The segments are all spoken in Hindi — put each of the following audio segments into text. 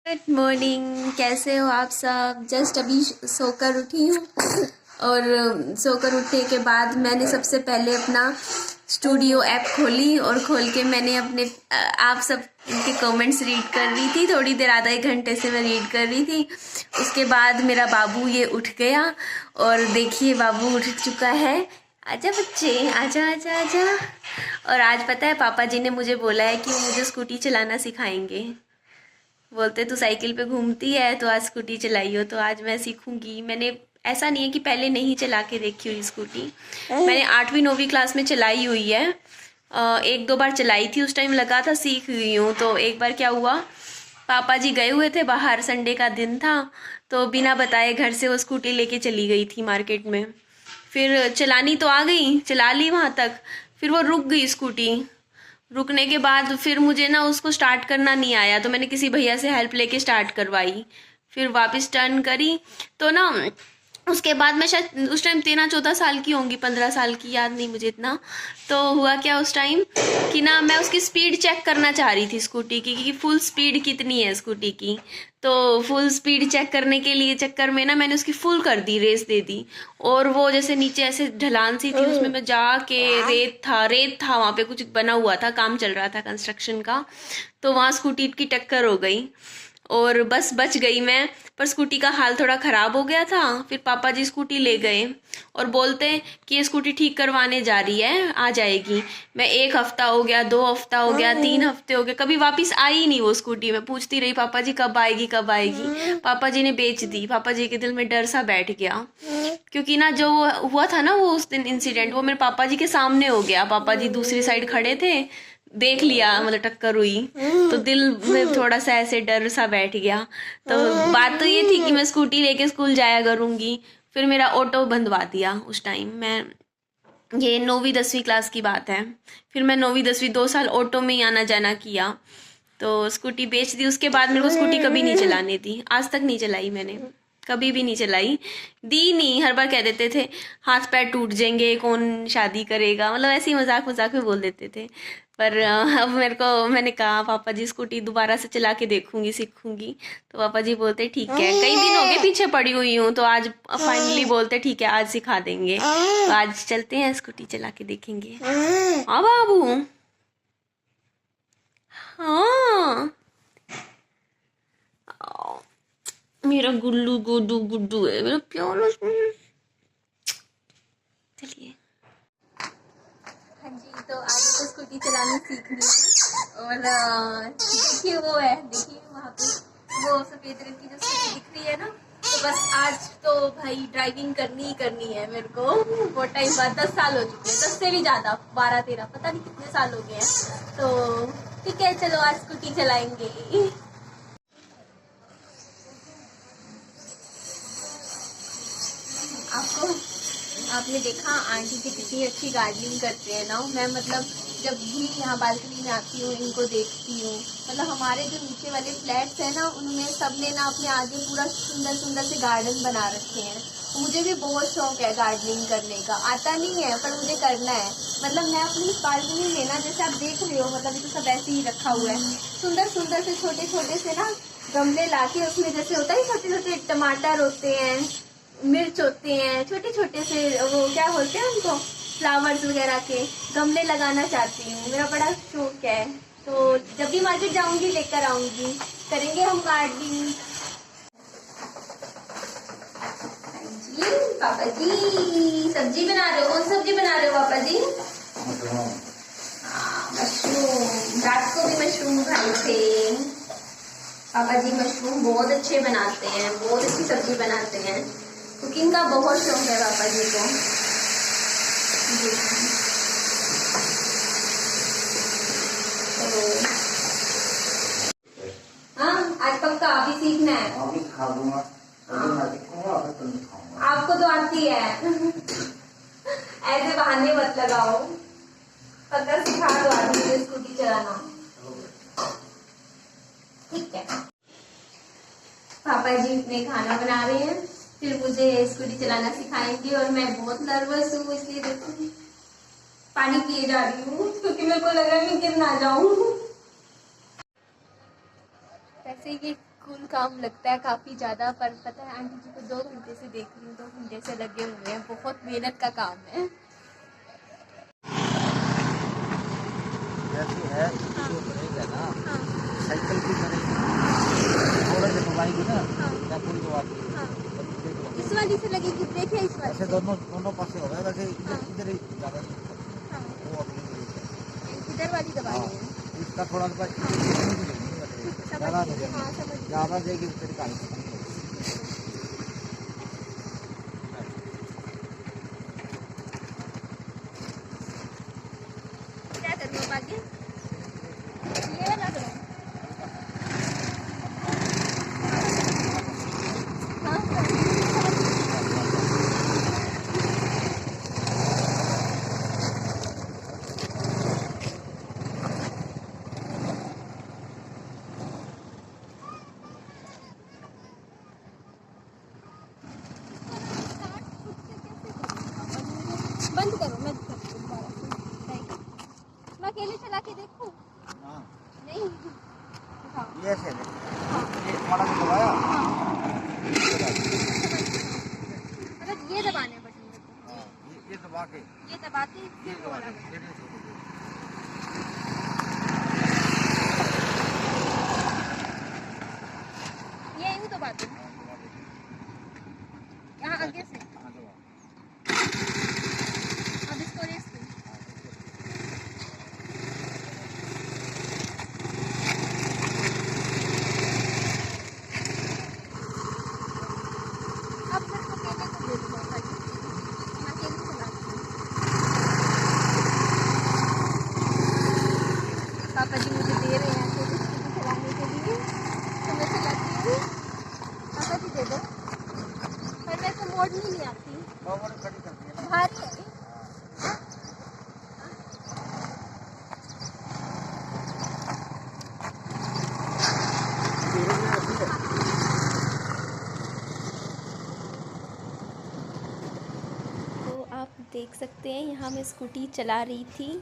गुड मॉर्निंग, कैसे हो आप सब। जस्ट अभी सोकर उठी हूँ और सोकर उठने के बाद मैंने सबसे पहले अपना स्टूडियो ऐप खोली और खोल के मैंने अपने आप सब के कमेंट्स रीड कर रही थी। थोड़ी देर, आधा एक घंटे से मैं रीड कर रही थी। उसके बाद मेरा बाबू ये उठ गया और देखिए बाबू उठ चुका है। आजा बच्चे, आजा आजा आजा। और आज पता है पापा जी ने मुझे बोला है कि वो मुझे स्कूटी चलाना सिखाएंगे। बोलते तू साइकिल पे घूमती है तो आज स्कूटी चलाई हो, तो आज मैं सीखूंगी। मैंने, ऐसा नहीं है कि पहले नहीं चला के देखी हुई स्कूटी, मैंने 8वीं 9वीं क्लास में चलाई हुई है। एक दो बार चलाई थी, उस टाइम लगा था सीख गई हूँ। तो एक बार क्या हुआ, पापा जी गए हुए थे बाहर, संडे का दिन था, तो बिना बताए घर से वो स्कूटी लेके चली गई थी मार्केट में। फिर चलानी तो आ गई, चला ली वहाँ तक, फिर वो रुक गई स्कूटी। रुकने के बाद फिर मुझे ना उसको स्टार्ट करना नहीं आया, तो मैंने किसी भैया से हेल्प लेके स्टार्ट करवाई। फिर वापस टर्न करी तो ना, उसके बाद मैं शायद उस टाइम 13-14 साल की होंगी, 15 साल की, याद नहीं मुझे इतना। तो हुआ क्या उस टाइम कि ना मैं उसकी स्पीड चेक करना चाह रही थी स्कूटी की, कि फुल स्पीड कितनी है स्कूटी की। तो फुल स्पीड चेक करने के लिए चक्कर में ना मैंने उसकी फुल कर दी, रेस दे दी। और वो जैसे नीचे ऐसे ढलान सी थी, उसमें मैं जाके, रेत था वहाँ पे, कुछ बना हुआ था, काम चल रहा था कंस्ट्रक्शन का, तो वहाँ स्कूटी की टक्कर हो गई और बस बच गई मैं। पर स्कूटी का हाल थोड़ा ख़राब हो गया था। फिर पापा जी स्कूटी ले गए और बोलते कि ये स्कूटी ठीक करवाने जा रही है, आ जाएगी। मैं 1 हफ्ता हो गया, 2 हफ्ता हो गया, 3 हफ्ते हो गए, कभी वापस आई ही नहीं वो स्कूटी। मैं पूछती रही पापा जी कब आएगी कब आएगी। पापा जी ने बेच दी। पापा जी के दिल में डर सा बैठ गया, क्योंकि ना जो हुआ था ना वो उस दिन इंसिडेंट, वो मेरे पापा जी के सामने हो गया। पापा जी दूसरी साइड खड़े थे, देख लिया, मतलब टक्कर हुई, तो दिल में थोड़ा सा ऐसे डर सा बैठ गया। तो बात तो ये थी कि मैं स्कूटी लेके स्कूल जाया करूंगी। फिर मेरा ऑटो बंधवा दिया उस टाइम। मैं, ये 9वीं 10वीं क्लास की बात है। फिर मैं 9वीं 10वीं 2 साल ऑटो में ही आना जाना किया, तो स्कूटी बेच दी। उसके बाद मेरे को स्कूटी कभी नहीं चलानी थी, आज तक नहीं चलाई मैंने, कभी भी नहीं चलाई। दी नहीं, हर बार कह देते थे हाथ पैर टूट जाएंगे, कौन शादी करेगा, मतलब ऐसे ही मजाक मजाक में बोल देते थे। पर अब मैंने कहा पापा जी स्कूटी दोबारा से चला के देखूंगी, सीखूंगी। तो पापा जी बोलते ठीक है, कई दिन हो गए पीछे पड़ी हुई हूँ, तो आज फाइनली बोलते ठीक है आज सिखा देंगे। तो आज चलते हैं, स्कूटी चला के देखेंगे। हाँ बाबू, हाँ मेरा गुल्लू गुड्डू गुड्डू है, मेरा प्यारा। चलिए। हाँ जी, तो आज तो स्कूटी चलानी सीखनी है। और देखिए वो है, देखिए वहाँ पे वो सफेद रंग की जो स्कूटी दिख रही है ना, तो बस आज तो भाई ड्राइविंग करनी ही करनी है मेरे को। बहुत टाइम बाद, 10 साल हो चुके हैं, 10 से भी ज़्यादा, 12-13, पता नहीं कितने साल हो गए हैं। तो ठीक है, चलो आज स्कूटी चलाएंगे। आपको, आपने देखा आंटी जी कितनी अच्छी गार्डनिंग करते हैं ना। मैं मतलब जब भी यहाँ बालकनी में आती हूँ इनको देखती हूँ। मतलब हमारे जो नीचे वाले फ्लैट्स हैं ना, उनमें सबने ना अपने आगे पूरा सुंदर सुंदर से गार्डन बना रखे हैं। मुझे भी बहुत शौक है गार्डनिंग करने का, आता नहीं है पर मुझे करना है। मतलब मैं अपनी बालकनी में ना, जैसे आप देख रहे हो, मतलब ये तो सब ऐसे ही रखा हुआ है, सुंदर सुंदर से छोटे छोटे से ना गमले लाके, उसमें जैसे होता है छोटे छोटे टमाटर होते हैं, मिर्च होते हैं, छोटे छोटे से, वो क्या बोलते हैं उनको, फ्लावर्स वगैरह के गमले लगाना चाहती हूँ। मेरा बड़ा शौक है, तो जब भी मार्केट जाऊंगी लेकर आऊंगी, करेंगे हम गार्डनिंग। पापा जी सब्जी बना रहे हो, कौन सब्जी बना रहे हो पापा जी? मशरूम, रात को भी मशरूम खाए थे। पापा जी मशरूम बहुत अच्छे बनाते हैं, बहुत अच्छी सब्जी बनाते हैं। कुकिंग का बहुत शौक है पापा जी को। हाँ, आज पक्का आप ही सीखना है। आपको तो आती है। ऐसे बहाने मत लगाओ, पक्का सिखा दो आज मुझे स्कूटी चलाना। ठीक है, पापा जी ने खाना बना रहे हैं, फिर मुझे स्कूटी चलाना सिखाएंगे। और मैं बहुत नर्वस हूँ, इसलिए देखो पानी पिए जा रही हूँ, क्योंकि मेरे को लग रहा है मैं गिर ना जाऊँ। वैसे ये कूल काम लगता है काफ़ी ज़्यादा, पर पता है आंटी जी को 2 घंटे से देख रही हूँ, 2 घंटे से लगे हुए हैं, बहुत मेहनत का काम है। जैसे है हाँ। जो बनेगा ना हाँ साइकिल की बनेगी थोड़ा जब दबाएगी ना हाँ क्या पूरी दबा दी हाँ। ब्रेक इस वाली से लगेगी ब्रेक या इस वाली ऐसे से? दोनों दोनों पासे हो गए वैसे हाँ। इधर ही ज़्यादा नहीं हाँ, वो अपनी ब्रेक इधर वाली है। दबानी हाँ है। इसका थोड़ा सा ज़्यादा समझ गई, हाँ समझ गई। ज़्यादा देगी तो तेरी कहानी क्या करूँ अब आगे? ये वाला करूँ? हाँ हाँ। बंद करो, मैं करती हूँ दोबारा से। मैं अकेले चला के देखूँ? हाँ नहीं। हाँ ये ऐसे है हाँ ये थोड़ा सा दबाया हाँ। मतलब ये दबाने बटन मेरे को। हाँ ये दबा के ये दबा के ये फिर वो दबा वाला के बटन। ये यूँ दबाते हैं। यहाँ आगे से। अब इसको रेस दो। अब मेरे को अकेले को दे दो पापा जी। मैं अकेले चलाती हूँ। पापा जी मुझे दे रहे हैं अकेले स्कूटी चलाने के लिए, तो मैं चलाती हूँ। पापा जी दे दो। पर मेरे को मोड़नी नहीं आती। भारी है। तो आप देख सकते हैं यहाँ मैं स्कूटी चला रही थी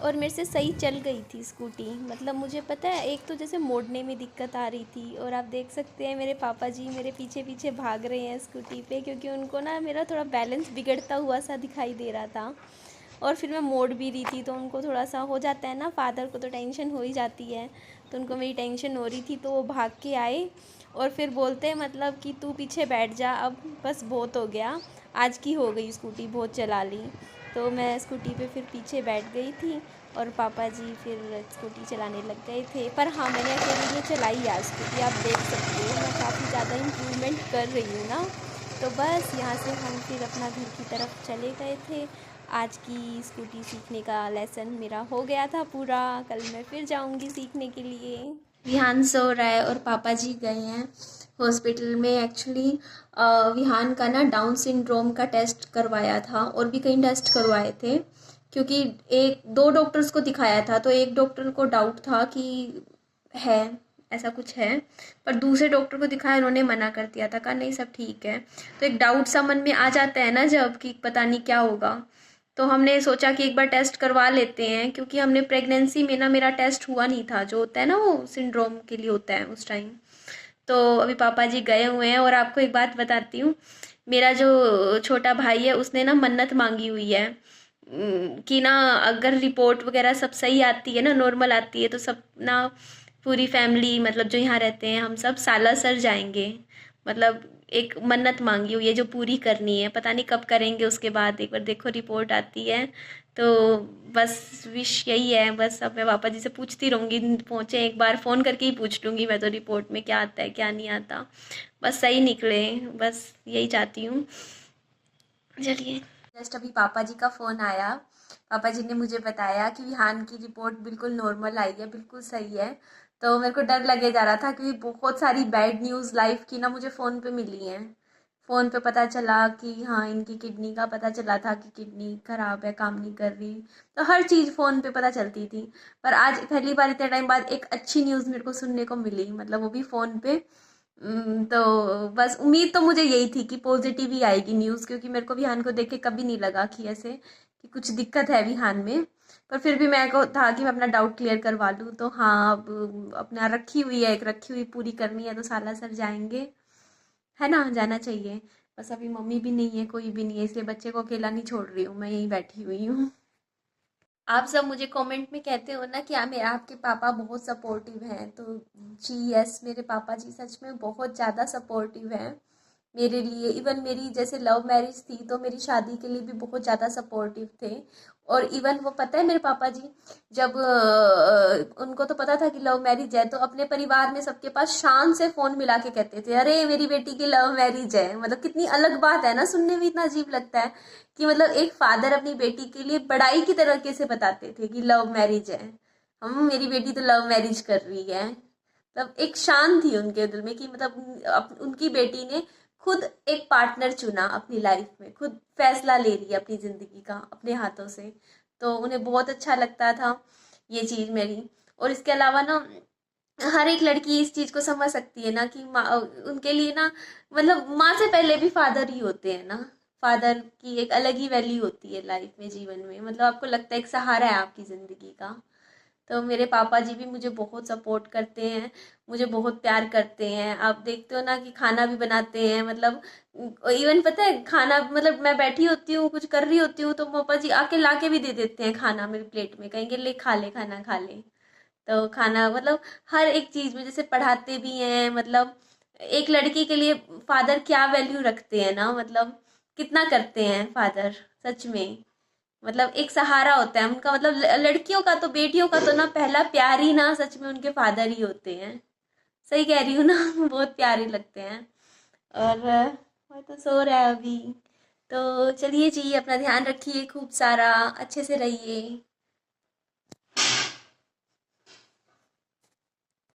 और मेरे से सही चल गई थी स्कूटी। मतलब मुझे पता है एक तो जैसे मोड़ने में दिक्कत आ रही थी, और आप देख सकते हैं मेरे पापा जी मेरे पीछे पीछे भाग रहे हैं स्कूटी पे, क्योंकि उनको ना मेरा थोड़ा बैलेंस बिगड़ता हुआ सा दिखाई दे रहा था। और फिर मैं मोड़ भी रही थी तो उनको थोड़ा सा हो जाता है ना, फादर को तो टेंशन हो ही जाती है, तो उनको मेरी टेंशन हो रही थी, तो वो भाग के आए और फिर बोलते हैं मतलब कि तू पीछे बैठ जा, अब बस बहुत हो गया, आज की हो गई स्कूटी, बहुत चला ली। तो मैं स्कूटी पे फिर पीछे बैठ गई थी और पापा जी फिर स्कूटी चलाने लग गए थे। पर हाँ, मैंने अकेले ये चलाई आज स्कूटी, आप देख सकते हो मैं काफ़ी ज़्यादा इम्प्रूवमेंट कर रही हूँ ना। तो बस यहाँ से हम फिर अपना घर की तरफ चले गए थे। आज की स्कूटी सीखने का लेसन मेरा हो गया था पूरा, कल मैं फिर जाऊँगी सीखने के लिए। विहान सो रहा है और पापा जी गए हैं हॉस्पिटल में। एक्चुअली विहान का ना डाउन सिंड्रोम का टेस्ट करवाया था और भी कई टेस्ट करवाए थे, क्योंकि एक दो डॉक्टर्स को दिखाया था, तो एक डॉक्टर को डाउट था कि है ऐसा कुछ है, पर दूसरे डॉक्टर को दिखाया, उन्होंने मना कर दिया था, कहा नहीं सब ठीक है। तो एक डाउट सा मन में आ जाता है ना जब, कि पता नहीं क्या होगा, तो हमने सोचा कि एक बार टेस्ट करवा लेते हैं, क्योंकि हमने प्रेगनेंसी में ना मेरा टेस्ट हुआ नहीं था, जो होता है ना वो सिंड्रोम के लिए होता है उस टाइम। तो अभी पापा जी गए हुए हैं, और आपको एक बात बताती हूँ, मेरा जो छोटा भाई है उसने ना मन्नत मांगी हुई है कि ना अगर रिपोर्ट वगैरह सब सही आती है ना, नॉर्मल आती है, तो सब ना पूरी फैमिली, मतलब जो यहाँ रहते हैं हम सब सालासर जाएंगे। मतलब एक मन्नत मांगी हुई है जो पूरी करनी है, पता नहीं कब करेंगे, उसके बाद एक बार देखो रिपोर्ट आती है तो बस विश यही है। बस अब मैं पापा जी से पूछती रहूँगी, पहुँचे एक बार फ़ोन करके ही पूछ लूँगी मैं तो, रिपोर्ट में क्या आता है क्या नहीं आता, बस सही निकले, बस यही चाहती हूँ। चलिए, जस्ट अभी पापा जी का फ़ोन आया, पापा जी ने मुझे बताया कि विहान की रिपोर्ट बिल्कुल नॉर्मल आई है, बिल्कुल सही है। तो मेरे को डर लगे जा रहा था, क्योंकि बहुत सारी बैड न्यूज़ लाइफ की ना मुझे फ़ोन पे मिली हैं। फ़ोन पे पता चला कि हाँ, इनकी किडनी का पता चला था कि किडनी ख़राब है, काम नहीं कर रही, तो हर चीज़ फ़ोन पे पता चलती थी। पर आज पहली बार इतने टाइम बाद एक अच्छी न्यूज़ मेरे को सुनने को मिली, मतलब वो भी फ़ोन पे। तो बस उम्मीद तो मुझे यही थी कि पॉजिटिव ही आएगी न्यूज़, क्योंकि मेरे को विहान को देख के कभी नहीं लगा कि ऐसे कि कुछ दिक्कत है विहान में, पर फिर भी मेरे को था कि मैं अपना डाउट क्लियर करवा लूँ। तो हाँ, अब अपना रखी हुई है, एक रखी हुई पूरी करनी है, तो सालासर जाएंगे, है ना, जाना चाहिए। बस अभी मम्मी भी नहीं है, कोई भी नहीं है, इसलिए बच्चे को अकेला नहीं छोड़ रही हूँ, मैं यहीं बैठी हुई हूँ। आप सब मुझे कमेंट में कहते हो ना कि मेरे आपके पापा बहुत सपोर्टिव हैं, तो जी यस, मेरे पापा जी सच में बहुत ज़्यादा सपोर्टिव हैं मेरे लिए। इवन मेरी जैसे लव मैरिज थी तो मेरी शादी के लिए भी बहुत ज़्यादा सपोर्टिव थे। और इवन वो पता है मेरे पापा जी, जब उनको तो पता था कि लव मैरिज है, तो अपने परिवार में सबके पास शान से फ़ोन मिला के कहते थे, अरे मेरी बेटी की लव मैरिज है। मतलब कितनी अलग बात है ना, सुनने में इतना अजीब लगता है कि मतलब एक फादर अपनी बेटी के लिए बड़ाई की तरीके से बताते थे कि लव मैरिज है, हम मेरी बेटी तो लव मैरिज कर रही है। मतलब एक शान थी उनके दिल में कि मतलब उनकी बेटी ने खुद एक पार्टनर चुना अपनी लाइफ में, खुद फैसला ले रही है अपनी ज़िंदगी का अपने हाथों से। तो उन्हें बहुत अच्छा लगता था ये चीज़ मेरी। और इसके अलावा ना, हर एक लड़की इस चीज़ को समझ सकती है ना कि माँ उनके लिए ना, मतलब माँ से पहले भी फादर ही होते हैं ना। फादर की एक अलग ही वैल्यू होती है लाइफ में, जीवन में, मतलब आपको लगता है एक सहारा है आपकी ज़िंदगी का। तो मेरे पापा जी भी मुझे बहुत सपोर्ट करते हैं, मुझे बहुत प्यार करते हैं। आप देखते हो ना कि खाना भी बनाते हैं, मतलब इवन पता है खाना, मतलब मैं बैठी होती हूँ कुछ कर रही होती हूँ तो पापा जी आके ला के भी दे देते हैं खाना मेरी प्लेट में, कहेंगे ले खा ले, खाना खा ले। तो खाना मतलब हर एक चीज़ में, जैसे पढ़ाते भी हैं, मतलब एक लड़की के लिए फादर क्या वैल्यू रखते हैं ना, मतलब कितना करते हैं फादर, सच में। मतलब एक सहारा होता है उनका, मतलब लड़कियों का तो, बेटियों का तो ना पहला प्यार ही ना सच में उनके फादर ही होते हैं। सही कह रही हूँ ना बहुत प्यारे लगते हैं। और वो तो सो रहा है अभी। तो चलिए जी, अपना ध्यान रखिए खूब सारा, अच्छे से रहिए।